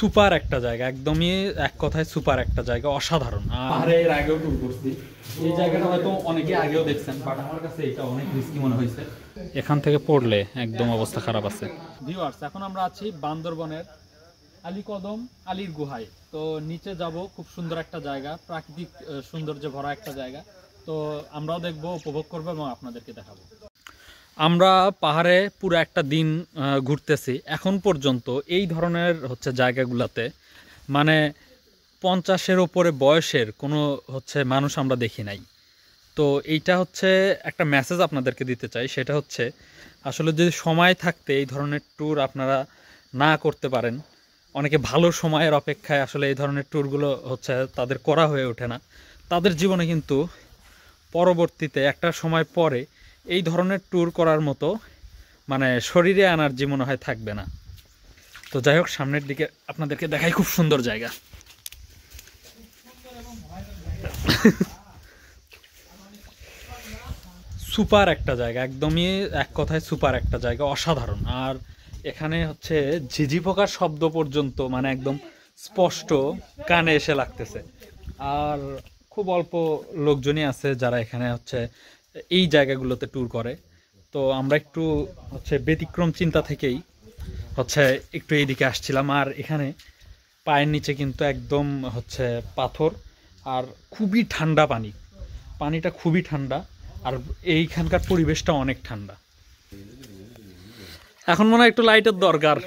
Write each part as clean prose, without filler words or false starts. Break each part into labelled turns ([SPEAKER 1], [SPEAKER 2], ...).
[SPEAKER 1] Super একটা জায়গা, একদমই এক কথায় সুপার একটা জায়গা, অসাধারণ। পাহাড়ে এর আগেও ট্যুর করছি, এই জায়গাটা হয়তো অনেকে আগেও দেখছেন, বাট আমার কাছে এটা অনেক রিস্কি মনে হয়েছে। এখান থেকে পড়লে একদম অবস্থা খারাপ আছে। ভিউয়ার্স, এখন আমরা আছি বান্দরবনের আলীকদম আলীর গুহায়। তো নিচে যাব, খুব সুন্দর একটা জায়গা, প্রাকৃতিক সৌন্দর্যে ভরা একটা জায়গা। তো আমরাও দেখবো, উপভোগ করবো এবং আপনাদেরকে দেখাবো। আমরা পাহাড়ে পুরো একটা দিন ঘুরতেছি, এখন পর্যন্ত এই ধরনের হচ্ছে জায়গাগুলোতে মানে 50-এর ওপরে বয়সের কোনো হচ্ছে মানুষ আমরা দেখি নাই। তো এইটা হচ্ছে একটা মেসেজ আপনাদেরকে দিতে চাই, সেটা হচ্ছে আসলে যদি সময় থাকতে এই ধরনের ট্যুর আপনারা না করতে পারেন, অনেকে ভালো সময়ের অপেক্ষায় আসলে এই ধরনের ট্যুরগুলো হচ্ছে তাদের করা হয়ে ওঠে না, তাদের জীবনে কিন্তু পরবর্তীতে একটা সময় পরে এই ধরনের ট্যুর করার মতো মানে শরীরে এনার্জি মনে হয় থাকবে না। তো যাই হোক, সামনের দিকে আপনাদেরকে দেখাই, খুব সুন্দর জায়গা। সুপার একটা জায়গা, একদমই এক কথায় সুপার একটা জায়গা, অসাধারণ। আর এখানে হচ্ছে ঝিঝি পোকার শব্দ পর্যন্ত মানে একদম স্পষ্ট কানে এসে লাগতেছে। আর খুব অল্প লোকজনই আছে যারা এখানে হচ্ছে এই জায়গাগুলোতে ট্যুর করে। তো আমরা একটু হচ্ছে ব্যতিক্রম চিন্তা থেকেই হচ্ছে একটু এইদিকে আসছিলাম। আর এখানে পায়ের নিচে কিন্তু একদম হচ্ছে পাথর, আর খুবই ঠান্ডা পানি, পানিটা খুবই ঠান্ডা, আর এইখানকার পরিবেশটা অনেক ঠান্ডা। এখন মনে হয় একটু লাইটের দরকার।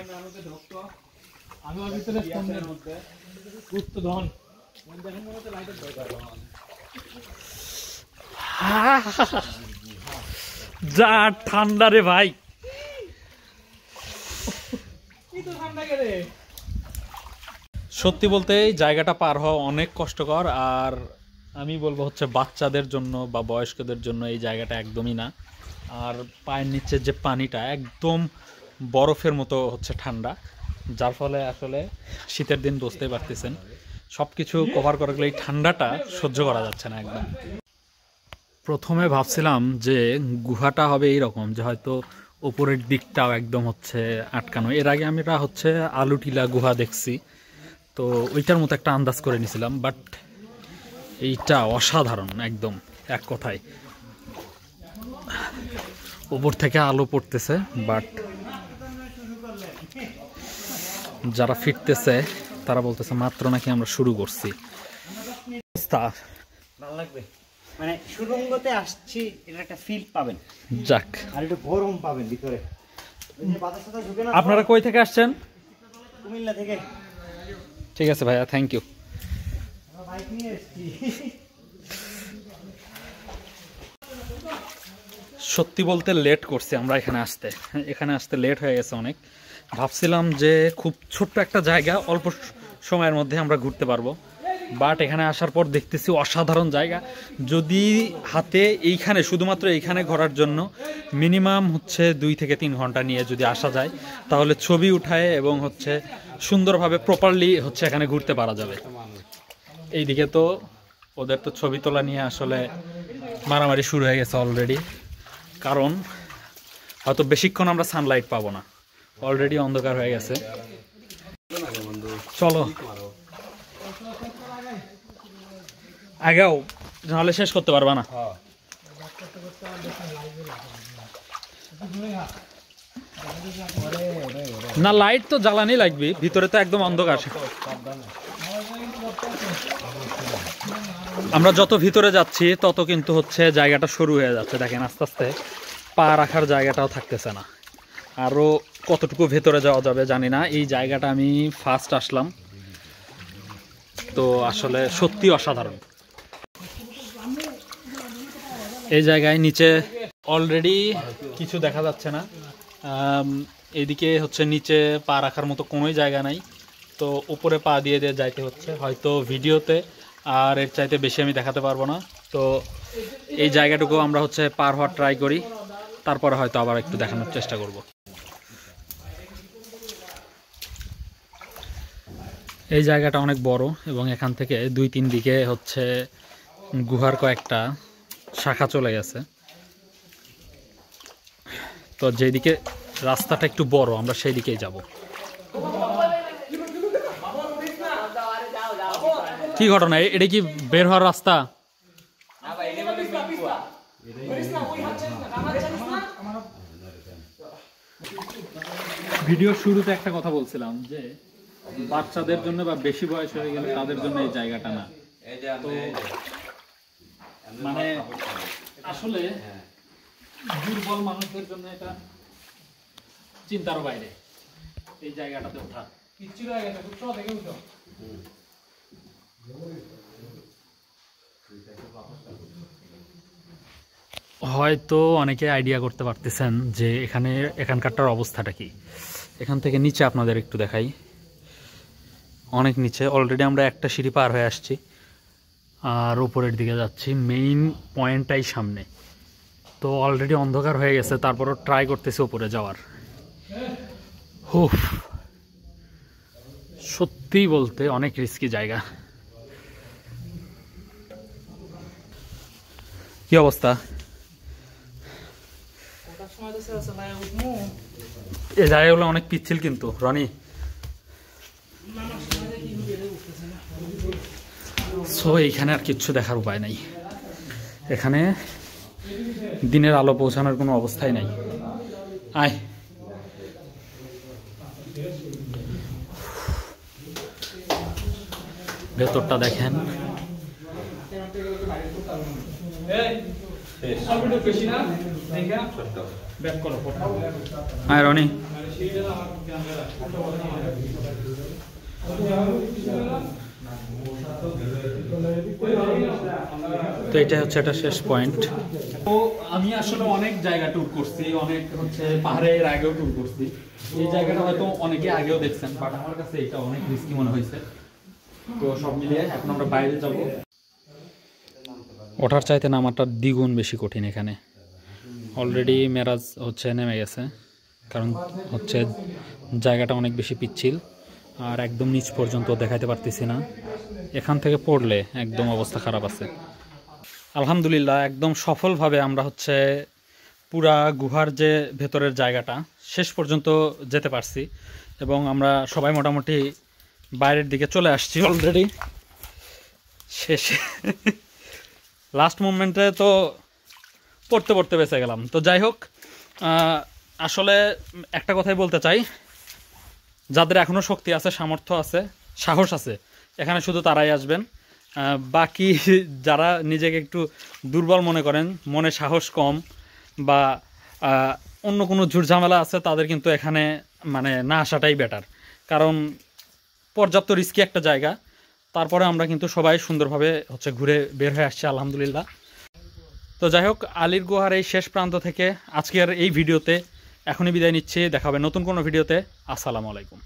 [SPEAKER 1] যা ঠান্ডা রে ভাই, সত্যি বলতে এই জায়গাটা পার হওয়া অনেক কষ্টকর। আর আমি বলবো হচ্ছে বাচ্চাদের জন্য বা বয়স্কদের জন্য এই জায়গাটা একদমই না। আর পায়ের নিচের যে পানিটা একদম বরফের মতো হচ্ছে ঠান্ডা, যার ফলে আসলে শীতের দিন বুঝতেই পারতেছেন সব কিছু কভার করা গেলে এই ঠান্ডাটা সহ্য করা যাচ্ছে না একদম। প্রথমে ভাবছিলাম যে গুহাটা হবে এইরকম, যে হয়তো ওপরের দিকটাও একদম হচ্ছে আটকানো। এর আগে আমরা হচ্ছে আলুটিলা গুহা দেখছি, তো ওইটার মতো একটা আন্দাজ করে নিয়েছিলাম, বাট এইটা অসাধারণ একদম এক কথায়। উপর থেকে আলো পড়তেছে, বাট যারা ফিরতেছে তারা বলতেছে মাত্র নাকি আমরা শুরু করছি।
[SPEAKER 2] ভালো লাগবে, মানে সুড়ঙ্গতে আসছি এটা একটা ফিল পাবেন।
[SPEAKER 1] যাক,
[SPEAKER 2] আর একটু গরম পাবেন ভিতরে।
[SPEAKER 1] আপনারা কই থেকে আসছেন?
[SPEAKER 2] কুমিল্লা থেকে।
[SPEAKER 1] ঠিক আছে ভাইয়া, থ্যাংক ইউ। সত্যি বলতে লেট করছি আমরা এখানে আসতে লেট হয়ে গেছে অনেক। ভাবছিলাম যে খুব ছোট্ট একটা জায়গা, অল্প সময়ের মধ্যে আমরা ঘুরতে পারবো, বাট এখানে আসার পর দেখতেছি অসাধারণ জায়গা। যদি হাতে এইখানে শুধুমাত্র এইখানে ঘোরার জন্য মিনিমাম হচ্ছে 2 থেকে 3 ঘন্টা নিয়ে যদি আসা যায়, তাহলে ছবি উঠায় এবং হচ্ছে সুন্দরভাবে প্রপারলি হচ্ছে এখানে ঘুরতে পারা যাবে। এইদিকে তো ওদের তো ছবি তোলা নিয়ে আসলে মারামারি শুরু হয়ে গেছে অলরেডি, কারণ হয়তো বেশিক্ষণ আমরা সানলাইট পাবো না, অলরেডি অন্ধকার হয়ে গেছে। চলো আগেও, নাহলে শেষ করতে পারবা না। না, লাইট তো জ্বালানি লাগবে, ভিতরে তো একদম অন্ধকার। আমরা যত ভিতরে যাচ্ছি তত কিন্তু হচ্ছে জায়গাটা শুরু হয়ে যাচ্ছে, দেখেন আস্তে আস্তে পা রাখার জায়গাটাও থাকতেছে না। আরও কতটুকু ভেতরে যাওয়া যাবে জানি না। এই জায়গাটা আমি ফার্স্ট আসলাম, তো আসলে সত্যি অসাধারণ। এই জায়গায় নিচে অলরেডি কিছু দেখা যাচ্ছে না, এদিকে হচ্ছে নিচে পা রাখার মতো কোনোই জায়গা নাই, তো উপরে পা দিয়ে দিয়ে যাইতে হচ্ছে। হয়তো ভিডিওতে আর এর চাইতে বেশি আমি দেখাতে পারবো না, তো এই জায়গাটুকু আমরা হচ্ছে পার হওয়ার ট্রাই করি, তারপরে হয়তো আবার একটু দেখানোর চেষ্টা করব। এই জায়গাটা অনেক বড় এবং এখান থেকে 2-3 দিকে হচ্ছে গুহার কয়েকটা শাখা চলে গেছে। তো যেদিকে রাস্তাটা একটু বড় আমরা সেই দিকেই যাব। কি ঘটনা? এটা কি বের হওয়ার রাস্তা? ভিডিওর শুরুতে একটা কথা বলছিলাম যে বাচ্চাদের জন্য বা বেশি বয়স হয়ে গেলে তাদের জন্য এই জায়গাটা না। তো মানে আসলে দুর্বল মানুষদের জন্য এটা চিন্তার বাইরে এই জায়গাটাতে ওঠা। হয়তো অনেকে আইডিয়া করতে পারতেছেন যে এখানকারটার অবস্থাটা কি। এখান থেকে নিচে আপনাদের একটু দেখাই, অনেক নিচে। অলরেডি আমরা একটা সিঁড়ি পার হয়ে আসছি আর উপরের দিকে যাচ্ছি, মেইন পয়েন্টটাই সামনে। তো অলরেডি অন্ধকার হয়ে গেছে, তারপরও ট্রাই করতেছি উপরে যাওয়ার। হুফ, সত্যি বলতে অনেক রিস্কি জায়গা। কি অবস্থা? এই জায়গাগুলো অনেক পিচ্ছিল কিন্তু রনি। সো এইখানে আর কিচ্ছু দেখার উপায় নাই, এখানে দিনের আলো পৌঁছানোর কোনো অবস্থাই নাই। আয়, ভেতরটা দেখেন। আয় রনি, তো এটা হচ্ছে একটা শেষ পয়েন্ট। তো আমি আসলে অনেক জায়গা ট্যুর করছি, অনেক হচ্ছে পাহাড়ের আগেও ট্যুর করছি। এই জায়গাটা হয়তো অনেকে আগেও দেখছেন, বাট আমার কাছে এটা অনেক রিস্কি মনে হয়েছে। তো সব মিলিয়ে এখন আমরা বাইরে যাব। ওঠার চাইতে নামাটা দ্বিগুণ বেশি কঠিন এখানে। অলরেডি মেরাজ হচ্ছে নেমে গেছে, কারণ হচ্ছে জায়গাটা অনেক বেশি পিচ্ছিল আর একদম নিচ পর্যন্ত দেখাতে পারতেছি না। এখান থেকে পড়লে একদম অবস্থা খারাপ আছে। আলহামদুলিল্লাহ একদম সফলভাবে আমরা হচ্ছে পুরা গুহার যে ভেতরের জায়গাটা শেষ পর্যন্ত যেতে পারছি, এবং আমরা সবাই মোটামুটি বাইরের দিকে চলে আসছি অলরেডি। শেষে লাস্ট মুভমেন্টে তো পড়তে পড়তে বেঁচে গেলাম। তো যাই হোক, আসলে একটা কথাই বলতে চাই, যাদের এখনও শক্তি আছে, সামর্থ্য আছে, সাহস আছে, এখানে শুধু তারাই আসবেন। বাকি যারা নিজেকে একটু দুর্বল মনে করেন, মনে সাহস কম বা অন্য কোনো ঝুটঝামেলা আছে, তাদের কিন্তু এখানে মানে না আসাটাই বেটার। কারণ পর্যাপ্ত রিস্কি একটা জায়গা, তারপরে আমরা কিন্তু সবাই সুন্দরভাবে হচ্ছে ঘুরে বের হয়ে আসছি আলহামদুলিল্লাহ। তো যাই হোক, আলীর গুহার এই শেষ প্রান্ত থেকে আজকের এই ভিডিওতে এখনই বিদায় নিচ্ছি। দেখা হবে নতুন কোনো ভিডিওতে। আসসালামু আলাইকুম।